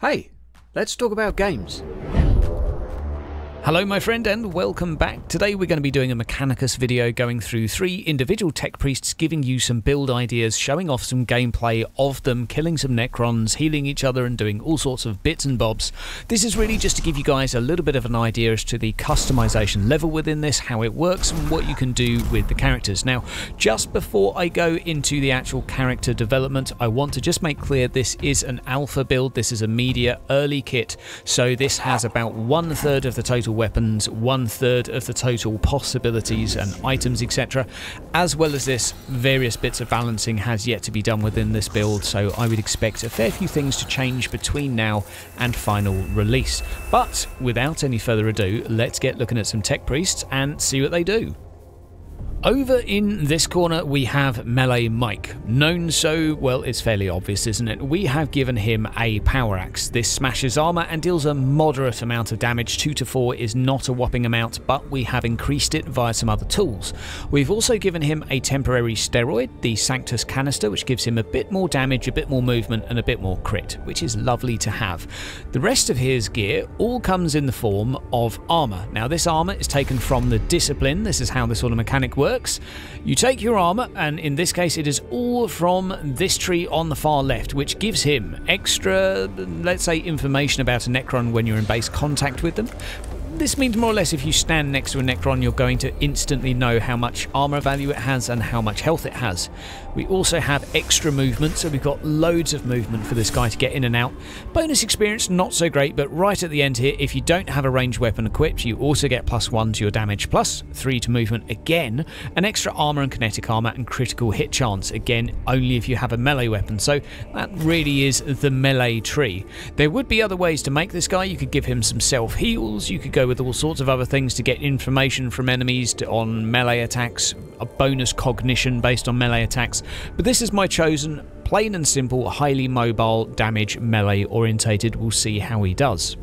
Hey, let's talk about games. Hello my friend and welcome back. Today we're going to be doing a Mechanicus video going through 3 individual tech priests, giving you some build ideas, showing off some gameplay of them, killing some Necrons, healing each other and doing all sorts of bits and bobs. This is really just to give you guys a little bit of an idea as to the customization level within this, how it works and what you can do with the characters. Now, just before I go into the actual character development, I want to just make clear this is an alpha build, this is a media early kit, so this has about 1/3 of the total weapons, 1/3 of the total possibilities and items, etc. As well as this, various bits of balancing has yet to be done within this build, so I would expect a fair few things to change between now and final release. But without any further ado, let's get looking at some tech priests and see what they do. Over in this corner we have Melee Mike, known so, well, it's fairly obvious, isn't it? We have given him a power axe. This smashes armor and deals a moderate amount of damage. 2 to 4 is not a whopping amount, but we have increased it via some other tools. We've also given him a temporary steroid, the Sanctus Canister, which gives him a bit more damage, a bit more movement and a bit more crit, which is lovely to have. The rest of his gear all comes in the form of armor. Now this armor is taken from the Discipline. This is how this sort of mechanic works. You take your armor, and in this case it is all from this tree on the far left, which gives him extra, let's say, information about a Necron when you're in base contact with them. This means more or less if you stand next to a Necron, you're going to instantly know how much armor value it has and how much health it has. We also have extra movement, so we've got loads of movement for this guy to get in and out. Bonus experience, not so great, but right at the end here, if you don't have a ranged weapon equipped, you also get +1 to your damage, +3 to movement again, an extra armor and kinetic armor and critical hit chance, again, only if you have a melee weapon. So that really is the melee tree. There would be other ways to make this guy. You could give him some self-heals, you could go with all sorts of other things to get information from enemies on melee attacks, a bonus cognition based on melee attacks, but this is my chosen, plain and simple, highly mobile, damage, melee orientated. We'll see how he does.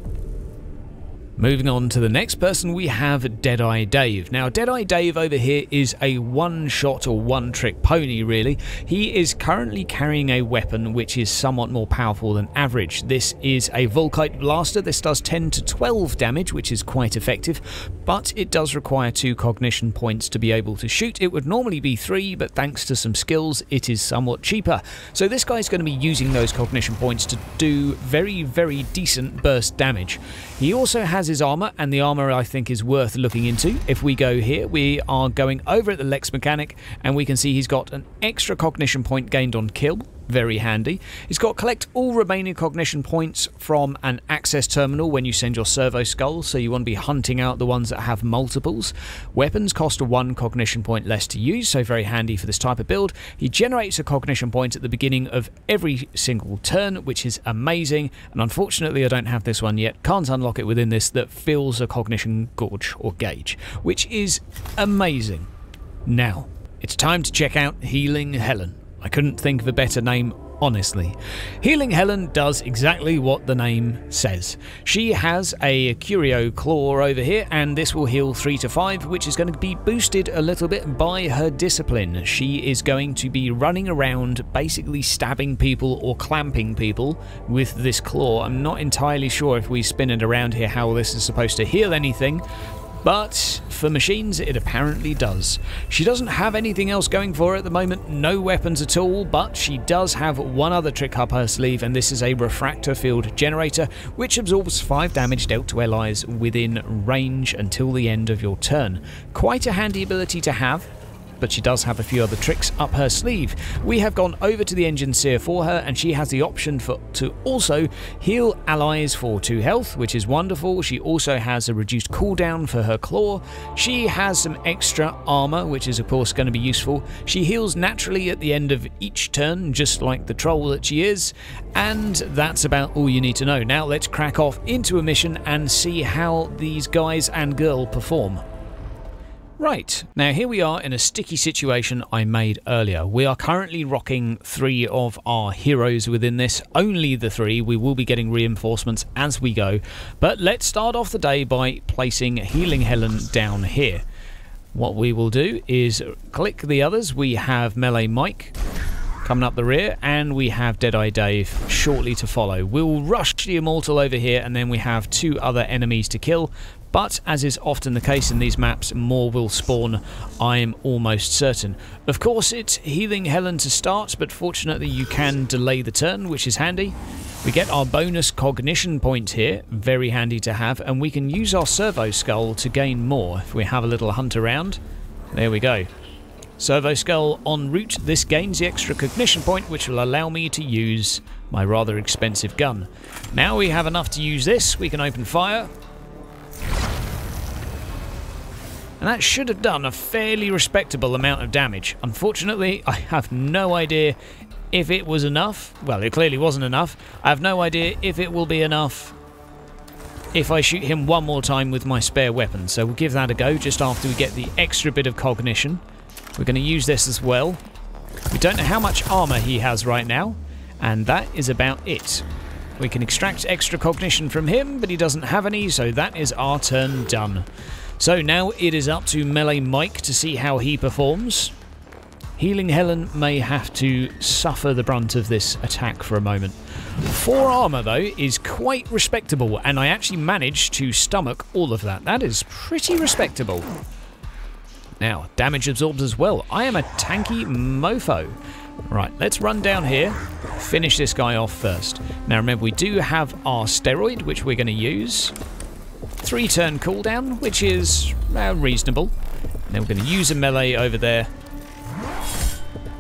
Moving on to the next person, we have Deadeye Dave. Now, Deadeye Dave over here is a one-shot or one-trick pony, really. He is currently carrying a weapon which is somewhat more powerful than average. This is a Volkite Blaster. This does 10 to 12 damage, which is quite effective, but it does require 2 cognition points to be able to shoot. It would normally be 3, but thanks to some skills, it is somewhat cheaper. So this guy's going to be using those cognition points to do very, very decent burst damage. He also has his armor, and the armor I think is worth looking into. If we go here, we are going over at the Lex mechanic, and we can see he's got an extra cognition point gained on kill. Very handy. He's got collect all remaining cognition points from an access terminal when you send your servo skull, so you want to be hunting out the ones that have multiples. Weapons cost 1 cognition point less to use, so very handy for this type of build. He generates a cognition point at the beginning of every single turn, which is amazing, and unfortunately I don't have this one yet. Can't unlock it within this, that fills a cognition gorge or gauge, which is amazing. Now, it's time to check out Healing Helen. I couldn't think of a better name, honestly. Healing Helen does exactly what the name says. She has a Curio Claw over here, and this will heal 3 to 5, which is going to be boosted a little bit by her Discipline. She is going to be running around basically stabbing people or clamping people with this claw. I'm not entirely sure if we spin it around here how this is supposed to heal anything, but for machines it apparently does. She doesn't have anything else going for her at the moment, no weapons at all, but she does have one other trick up her sleeve, and this is a refractor field generator which absorbs 5 damage dealt to allies within range until the end of your turn. Quite a handy ability to have, but she does have a few other tricks up her sleeve. We have gone over to the Engine Seer for her, and she has the option to also heal allies for 2 health, which is wonderful. She also has a reduced cooldown for her claw. She has some extra armor, which is of course going to be useful. She heals naturally at the end of each turn, just like the troll that she is, and that's about all you need to know. Now let's crack off into a mission and see how these guys and girl perform. Right, now here we are in a sticky situation I made earlier. We are currently rocking 3 of our heroes within this, only the 3. We will be getting reinforcements as we go, but let's start off the day by placing Healing Helen down here. What we will do is click the others. We have Melee Mike, coming up the rear, and we have Deadeye Dave shortly to follow. We'll rush the Immortal over here, and then we have 2 other enemies to kill. But, as is often the case in these maps, more will spawn, I'm almost certain. Of course, it's healing Helen to start, but fortunately you can delay the turn, which is handy. We get our bonus cognition point here, very handy to have, and we can use our servo skull to gain more if we have a little hunt around. There we go. Servo skull en route. This gains the extra cognition point, which will allow me to use my rather expensive gun. Now we have enough to use this, we can open fire. And that should have done a fairly respectable amount of damage. Unfortunately, I have no idea if it was enough. Well, it clearly wasn't enough. I have no idea if it will be enough if I shoot him one more time with my spare weapon. So we'll give that a go just after we get the extra bit of cognition. We're going to use this as well. We don't know how much armor he has right now, and that is about it. We can extract extra cognition from him, but he doesn't have any, so that is our turn done. So now it is up to Melee Mike to see how he performs. Healing Helen may have to suffer the brunt of this attack for a moment. 4 armor though is quite respectable, and I actually managed to stomach all of that. That is pretty respectable. Now, damage absorbed as well. I am a tanky mofo. Right, let's run down here, finish this guy off first. Now remember, we do have our steroid, which we're going to use. 3-turn cooldown, which is reasonable. And then we're going to use a melee over there.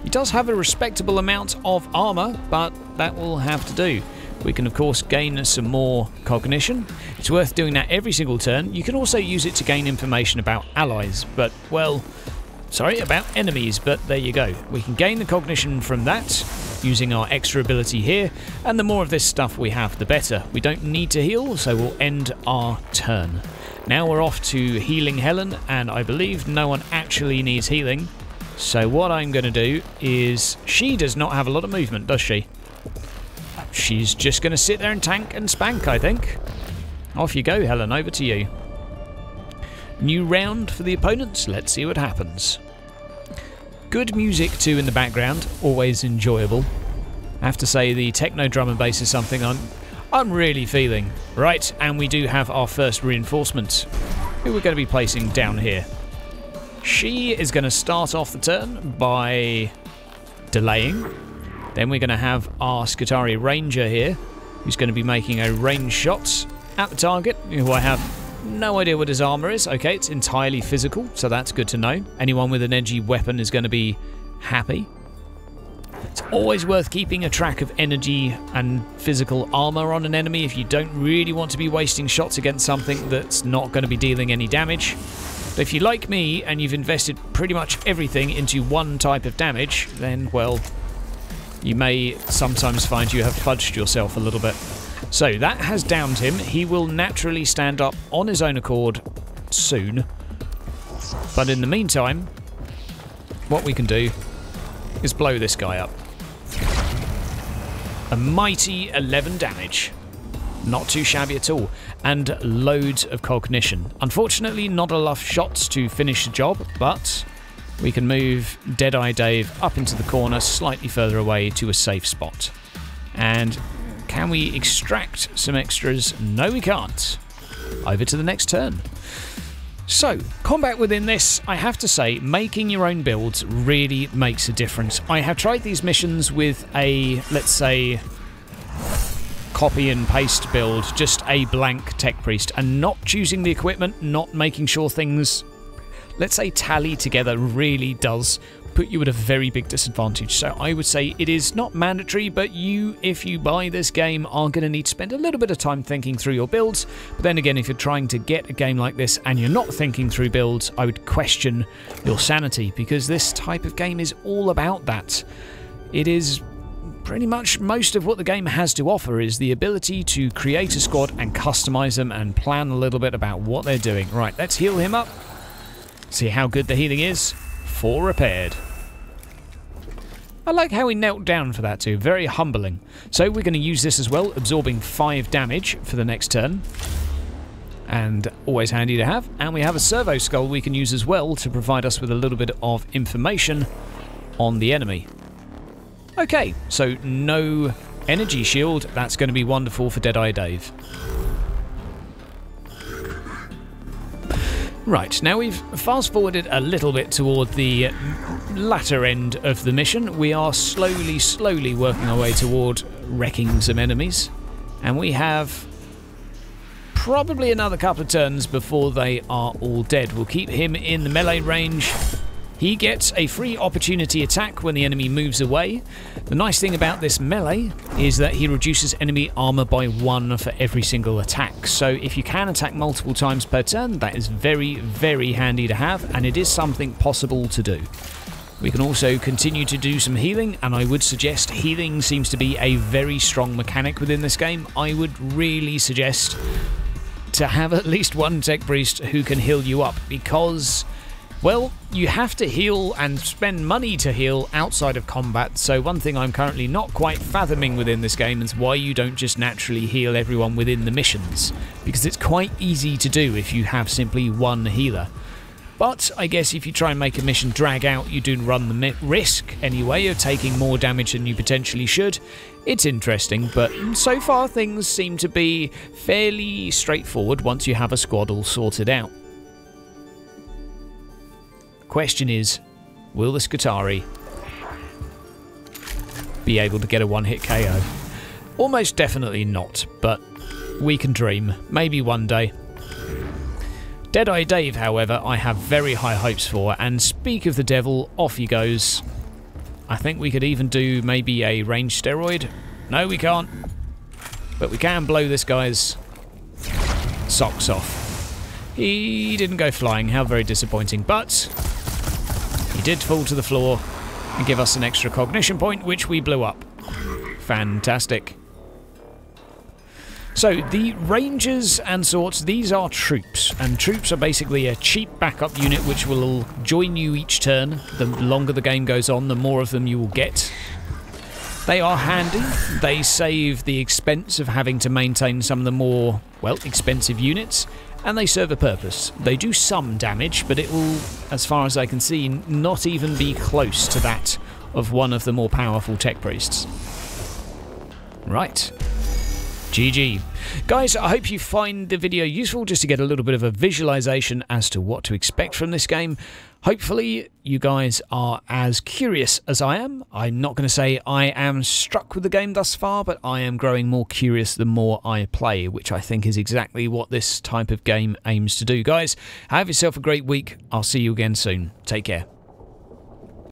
He does have a respectable amount of armor, but that will have to do. We can of course gain some more cognition. It's worth doing that every single turn. You can also use it to gain information about allies, but well, sorry, about enemies, but there you go. We can gain the cognition from that using our extra ability here, and the more of this stuff we have, the better. We don't need to heal, so we'll end our turn. Now we're off to healing Helen, and I believe no one actually needs healing. So what I'm going to do is... She does not have a lot of movement, does she? She's just going to sit there and tank and spank, I think. Off you go, Helen, over to you. New round for the opponents. Let's see what happens. Good music too in the background, always enjoyable. I have to say the techno drum and bass is something I'm really feeling. Right, and we do have our first reinforcement, who we're going to be placing down here. She is going to start off the turn by delaying. Then we're going to have our Skitarii Ranger here, who's going to be making a range shot at the target, who I have no idea what his armor is. Okay, it's entirely physical, so that's good to know. Anyone with an edgy weapon is going to be happy. It's always worth keeping a track of energy and physical armor on an enemy if you don't really want to be wasting shots against something that's not going to be dealing any damage. But if you're like me and you've invested pretty much everything into one type of damage, then, well, you may sometimes find you have fudged yourself a little bit. So that has downed him. He will naturally stand up on his own accord soon. But in the meantime, what we can do is blow this guy up. A mighty 11 damage. Not too shabby at all. And loads of cognition. Unfortunately, not enough shots to finish the job, but we can move Deadeye Dave up into the corner, slightly further away to a safe spot. And can we extract some extras? No, we can't. Over to the next turn. So, combat within this, I have to say, making your own builds really makes a difference. I have tried these missions with a, let's say, copy and paste build, just a blank tech priest, and not choosing the equipment, not making sure things, let's say, tally together really does put you at a very big disadvantage. So I would say it is not mandatory, but you, if you buy this game, are going to need to spend a little bit of time thinking through your builds. But then again, if you're trying to get a game like this and you're not thinking through builds, I would question your sanity, because this type of game is all about that. It is pretty much most of what the game has to offer is the ability to create a squad and customize them and plan a little bit about what they're doing. Right, let's heal him up. See how good the healing is. 4 repaired. I like how he knelt down for that too, very humbling. So we're going to use this as well, absorbing 5 damage for the next turn. And always handy to have. And we have a servo skull we can use as well to provide us with a little bit of information on the enemy. Okay, so no energy shield. That's going to be wonderful for Deadeye Dave. Right, now we've fast-forwarded a little bit toward the latter end of the mission. We are slowly working our way toward wrecking some enemies. And we have probably another couple of turns before they are all dead. We'll keep him in the melee range. He gets a free opportunity attack when the enemy moves away. The nice thing about this melee is that he reduces enemy armor by 1 for every single attack. So if you can attack multiple times per turn, that is very, very handy to have, and it is something possible to do. We can also continue to do some healing, and I would suggest healing seems to be a very strong mechanic within this game. I would really suggest to have at least one tech priest who can heal you up, because, well, you have to heal and spend money to heal outside of combat. So one thing I'm currently not quite fathoming within this game is why you don't just naturally heal everyone within the missions, because it's quite easy to do if you have simply one healer. But I guess if you try and make a mission drag out, you do run the risk anyway of taking more damage than you potentially should. It's interesting, but so far things seem to be fairly straightforward once you have a squad all sorted out. Question is, will the Skitarii be able to get a one-hit KO? Almost definitely not, but we can dream. Maybe one day. Deadeye Dave, however, I have very high hopes for, and speak of the devil, off he goes. I think we could even do maybe a ranged steroid. No, we can't. But we can blow this guy's socks off. He didn't go flying, how very disappointing, but he did fall to the floor and give us an extra cognition point, which we blew up. Fantastic. So, the Rangers and sorts, these are troops, and troops are basically a cheap backup unit which will join you each turn. The longer the game goes on, the more of them you will get. They are handy. They save the expense of having to maintain some of the more, well, expensive units, and they serve a purpose. They do some damage, but it will, as far as I can see, not even be close to that of one of the more powerful tech priests. Right. GG. Guys, I hope you find the video useful just to get a little bit of a visualization as to what to expect from this game. Hopefully you guys are as curious as I am. I'm not going to say I am struck with the game thus far, but I am growing more curious the more I play, which I think is exactly what this type of game aims to do. Guys, have yourself a great week. I'll see you again soon. Take care.